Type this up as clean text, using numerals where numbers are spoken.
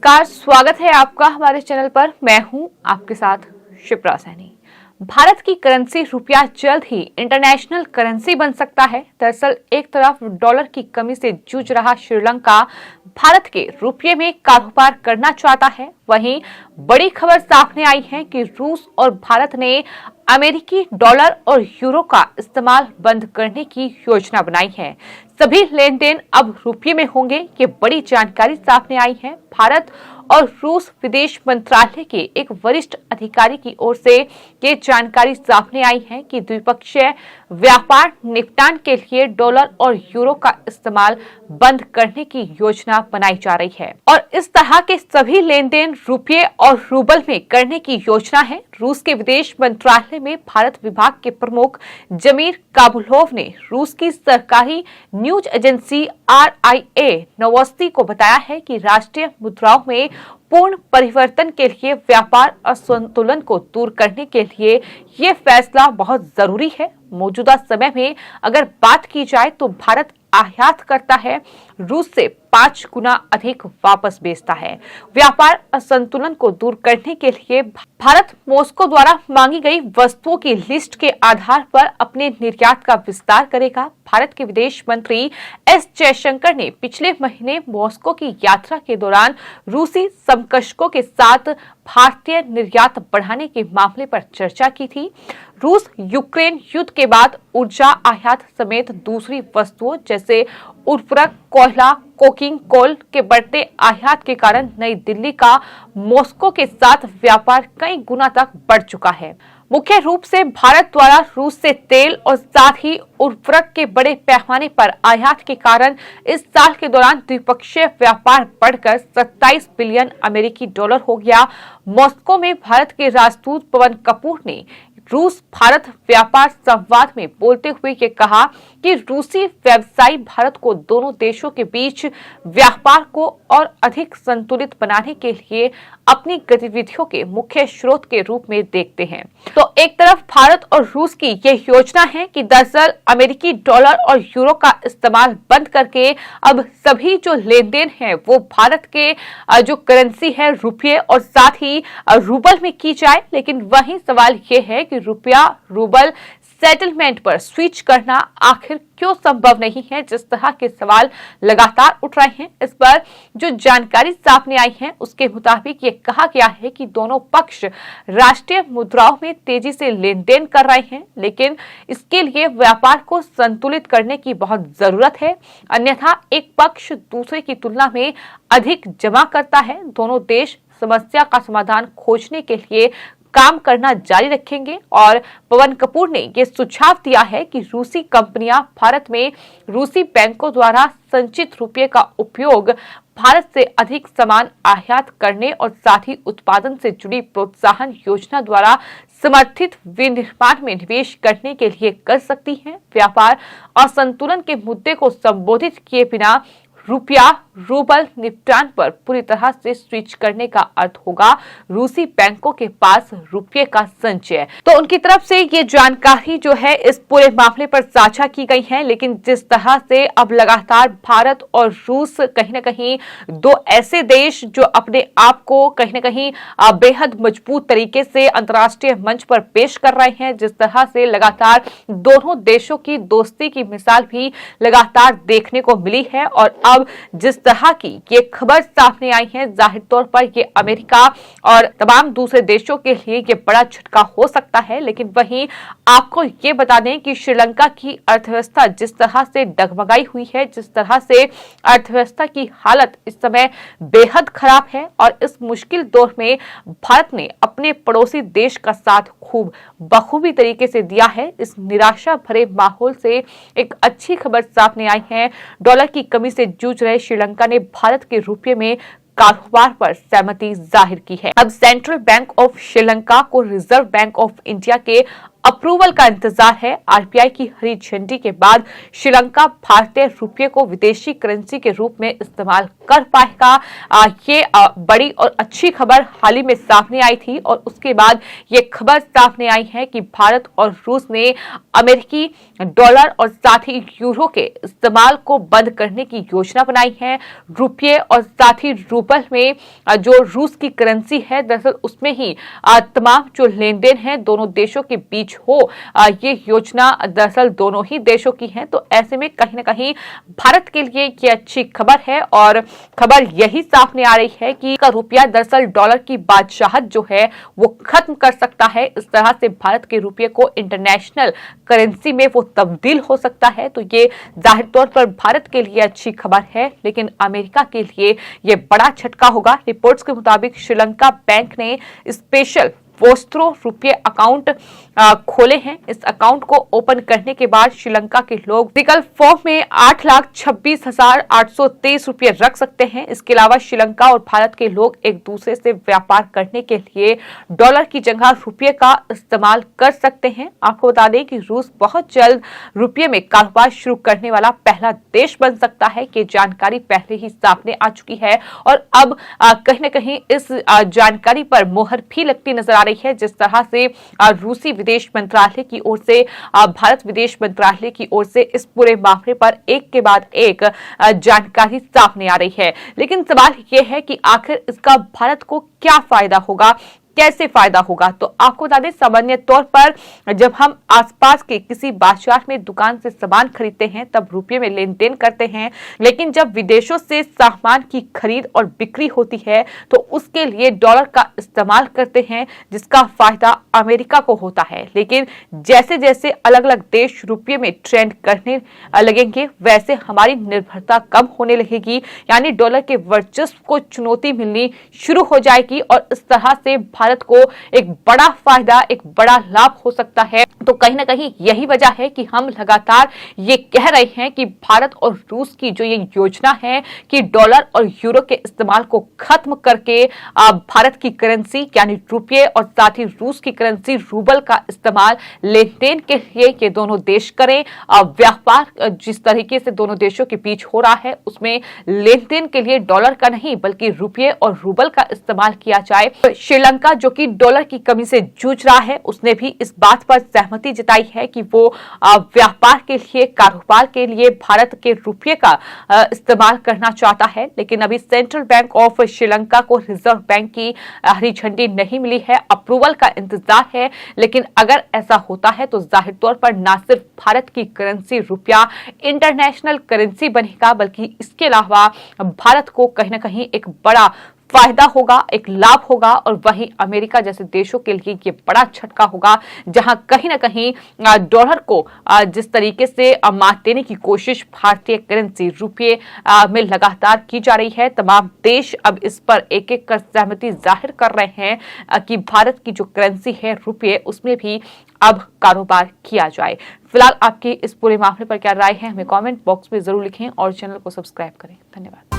नमस्कार, स्वागत है आपका हमारे चैनल पर। मैं हूं आपके साथ शिप्रा सैनी। भारत की करेंसी रुपया जल्द ही इंटरनेशनल करेंसी बन सकता है। दरअसल एक तरफ डॉलर की कमी से जूझ रहा श्रीलंका भारत के रुपये में कारोबार करना चाहता है, वहीं बड़ी खबर सामने आई है कि रूस और भारत ने अमेरिकी डॉलर और यूरो का इस्तेमाल बंद करने की योजना बनाई है। सभी लेन देन अब रुपये में होंगे, ये बड़ी जानकारी सामने आई है। भारत और रूस विदेश मंत्रालय के एक वरिष्ठ अधिकारी की ओर से ये जानकारी सामने आई है कि द्विपक्षीय व्यापार निपटान के लिए डॉलर और यूरो का इस्तेमाल बंद करने की योजना बनाई जा रही है और इस तरह के सभी लेन देन रुपये और रूबल में करने की योजना है। रूस के विदेश मंत्रालय में भारत विभाग के प्रमुख जमीर काबुलोव ने रूस की सरकारी न्यूज एजेंसी RIA नोवोस्ती को बताया है कि राष्ट्रीय मुद्राओं में पूर्ण परिवर्तन के लिए व्यापार असंतुलन को दूर करने के लिए ये फैसला बहुत जरूरी है। मौजूदा समय में अगर बात की जाए तो भारत आयात करता है, रूस से 5 गुना अधिक वापस बेचता है। व्यापार असंतुलन को दूर करने के लिए भारत मॉस्को द्वारा मांगी गई वस्तुओं की लिस्ट के आधार पर अपने निर्यात का विस्तार करेगा। भारत के विदेश मंत्री S जयशंकर ने पिछले महीने मॉस्को की यात्रा के दौरान रूसी समकक्षों के साथ भारतीय निर्यात बढ़ाने के मामले पर चर्चा की थी। रूस यूक्रेन युद्ध के बाद ऊर्जा आयात समेत दूसरी वस्तुओं जैसे उर्वरक, कोयला, कोकिंग कोल के बढ़ते आयात के कारण नई दिल्ली का मॉस्को के साथ व्यापार कई गुना तक बढ़ चुका है। मुख्य रूप से भारत द्वारा रूस से तेल और साथ ही उर्वरक के बड़े पैमाने पर आयात के कारण इस साल के दौरान द्विपक्षीय व्यापार बढ़कर 27 बिलियन अमेरिकी डॉलर हो गया। मॉस्को में भारत के राजदूत पवन कपूर ने रूस भारत व्यापार संवाद में बोलते हुए ये कहा कि रूसी व्यवसायी भारत को दोनों देशों के बीच व्यापार को और अधिक संतुलित बनाने के लिए अपनी गतिविधियों के मुख्य स्रोत के रूप में देखते हैं। तो एक तरफ भारत और रूस की ये योजना है कि दरअसल अमेरिकी डॉलर और यूरो का इस्तेमाल बंद करके अब सभी जो लेन देन है वो भारत के जो करेंसी है रुपये और साथ ही रूबल में की जाए। लेकिन वही सवाल ये है कि रुपया रूबल सेटलमेंट पर स्विच करना आखिर क्यों संभव नहीं है, जिस तरह के सवाल लगातार उठ रहे हैं। इस पर जो जानकारी सामने आई है उसके मुताबिक ये कहा गया है कि दोनों पक्ष राष्ट्रीय मुद्राओं में तेजी से लेन देन कर रहे हैं, लेकिन इसके लिए व्यापार को संतुलित करने की बहुत जरूरत है, अन्यथा एक पक्ष दूसरे की तुलना में अधिक जमा करता है। दोनों देश समस्या का समाधान खोजने के लिए काम करना जारी रखेंगे और पवन कपूर ने यह सुझाव दिया है कि रूसी कंपनियां भारत में रूसी बैंकों द्वारा संचित रुपये का उपयोग भारत से अधिक सामान आयात करने और साथ ही उत्पादन से जुड़ी प्रोत्साहन योजना द्वारा समर्थित विनिर्माण में निवेश करने के लिए कर सकती हैं। व्यापार असंतुलन के मुद्दे को संबोधित किए बिना रुपया रूबल निपटान पर पूरी तरह से स्विच करने का अर्थ होगा रूसी बैंकों के पास रुपये का संचय। तो उनकी तरफ से ये जानकारी जो है इस पूरे मामले पर साझा की गई है। लेकिन जिस तरह से अब लगातार भारत और रूस कहीं ना कहीं दो ऐसे देश जो अपने आप को कहीं ना कहीं बेहद मजबूत तरीके से अंतर्राष्ट्रीय मंच पर पेश कर रहे हैं, जिस तरह से लगातार दोनों देशों की दोस्ती की मिसाल भी लगातार देखने को मिली है। और अब जिस तरह की ये खबर सामने आई है, जाहिर तौर पर ये अमेरिका और तमाम दूसरे देशों के लिए ये बड़ा झटका हो सकता है। लेकिन वहीं आपको ये बता दें कि श्रीलंका की अर्थव्यवस्था जिस तरह से डगमगाई हुई है, जिस तरह से अर्थव्यवस्था की हालत इस समय बेहद खराब है और इस मुश्किल दौर में भारत ने अपने पड़ोसी देश का साथ खूब बखूबी तरीके से दिया है। इस निराशा भरे माहौल से एक अच्छी खबर सामने आई है। डॉलर की कमी से जूझ रहे श्रीलंका ने भारत के रुपये में कारोबार पर सहमति जाहिर की है। अब सेंट्रल बैंक ऑफ श्रीलंका को रिजर्व बैंक ऑफ इंडिया के अप्रूवल का इंतजार है। आरबीआई की हरी झंडी के बाद श्रीलंका भारतीय रुपये को विदेशी करेंसी के रूप में इस्तेमाल कर पाएगा। ये बड़ी और अच्छी खबर हाल ही में सामने आई थी और उसके बाद ये खबर सामने आई है कि भारत और रूस ने अमेरिकी डॉलर और साथ ही यूरो के इस्तेमाल को बंद करने की योजना बनाई है। रुपये और साथ ही रूबल में जो रूस की करेंसी है, दरअसल उसमें ही तमाम जो लेन देन है दोनों देशों के बीच हो, ये योजना दरअसल दोनों ही देशों की है। तो ऐसे में कहीं ना कहीं भारत के लिए ये अच्छी खबर है और खबर यही सामने आ रही है कि रुपया दरअसल डॉलर की बादशाहत जो है वो खत्म कर सकता है। इस तरह से भारत के रुपये को इंटरनेशनल करेंसी में वो तब्दील हो सकता है। तो ये जाहिर तौर पर भारत के लिए अच्छी खबर है, लेकिन अमेरिका के लिए ये बड़ा झटका होगा। रिपोर्ट्स के मुताबिक श्रीलंका बैंक ने स्पेशल पोस्ट्रो रुपये अकाउंट खोले हैं। इस अकाउंट को ओपन करने के बाद श्रीलंका के लोग विकल्प फॉर्म में 8,26,823 रुपये रख सकते हैं। इसके अलावा श्रीलंका और भारत के लोग एक दूसरे से व्यापार करने के लिए डॉलर की जगह रुपये का इस्तेमाल कर सकते हैं। आपको बता दें कि रूस बहुत जल्द रुपये में कारोबार शुरू करने वाला पहला देश बन सकता है कि जानकारी पहले ही सामने आ चुकी है और अब कहीं न कहीं इस जानकारी पर मोहर भी लगती नजर आ रही है। जिस तरह से रूसी विदेश मंत्रालय की ओर से, भारत विदेश मंत्रालय की ओर से इस पूरे मामले पर एक के बाद एक जानकारी सामने आ रही है। लेकिन सवाल यह है कि आखिर इसका भारत को क्या फायदा होगा, कैसे फायदा होगा। तो आपको बता दें, सामान्य तौर पर जब हम आसपास के किसी बाजार में दुकान से सामान खरीदते हैं तब रुपये में लेन देन करते हैं, लेकिन जब विदेशों से सामान की खरीद और बिक्री होती है तो उसके लिए डॉलर का इस्तेमाल करते हैं, जिसका फायदा अमेरिका को होता है। लेकिन जैसे जैसे अलग अलग देश रुपये में ट्रेंड करने लगेंगे वैसे हमारी निर्भरता कम होने लगेगी, यानी डॉलर के वर्चस्व को चुनौती मिलनी शुरू हो जाएगी और इस तरह से भारत को एक बड़ा फायदा, एक बड़ा लाभ हो सकता है। तो कहीं ना कहीं यही वजह है कि हम लगातार ये कह रहे हैं कि भारत और रूस की जो ये योजना है कि डॉलर और यूरो के इस्तेमाल को खत्म करके भारत की करेंसी यानी रुपये और साथ ही रूस की करेंसी रूबल का इस्तेमाल लेन देन के लिए ये दोनों देश करें। व्यापार जिस तरीके से दोनों देशों के बीच हो रहा है उसमें लेन देन के लिए डॉलर का नहीं बल्कि रुपये और रूबल का इस्तेमाल किया जाए। श्रीलंका जो कि डॉलर की कमी से जूझ रहा है उसने भी इस बात पर सहमति जताई है कि वो व्यापार के लिए, कारोबार के लिए भारत के रुपये का इस्तेमाल करना चाहता है। लेकिन अभी सेंट्रल बैंक ऑफ श्रीलंका को रिजर्व बैंक की हरी झंडी नहीं मिली है, अप्रूवल का इंतजार है। लेकिन अगर ऐसा होता है तो जाहिर तौर पर न सिर्फ भारत की करेंसी रुपया इंटरनेशनल करेंसी बनेगा बल्कि इसके अलावा भारत को कहीं ना कहीं एक बड़ा फायदा होगा, एक लाभ होगा और वहीं अमेरिका जैसे देशों के लिए ये बड़ा झटका होगा, जहां कहीं ना कहीं डॉलर को जिस तरीके से मात देने की कोशिश भारतीय करेंसी रुपये में लगातार की जा रही है। तमाम देश अब इस पर एक एक कर सहमति जाहिर कर रहे हैं कि भारत की जो करेंसी है रुपये उसमें भी अब कारोबार किया जाए। फिलहाल आपकी इस पूरे मामले पर क्या राय है हमें कमेंट बॉक्स में जरूर लिखें और चैनल को सब्सक्राइब करें। धन्यवाद।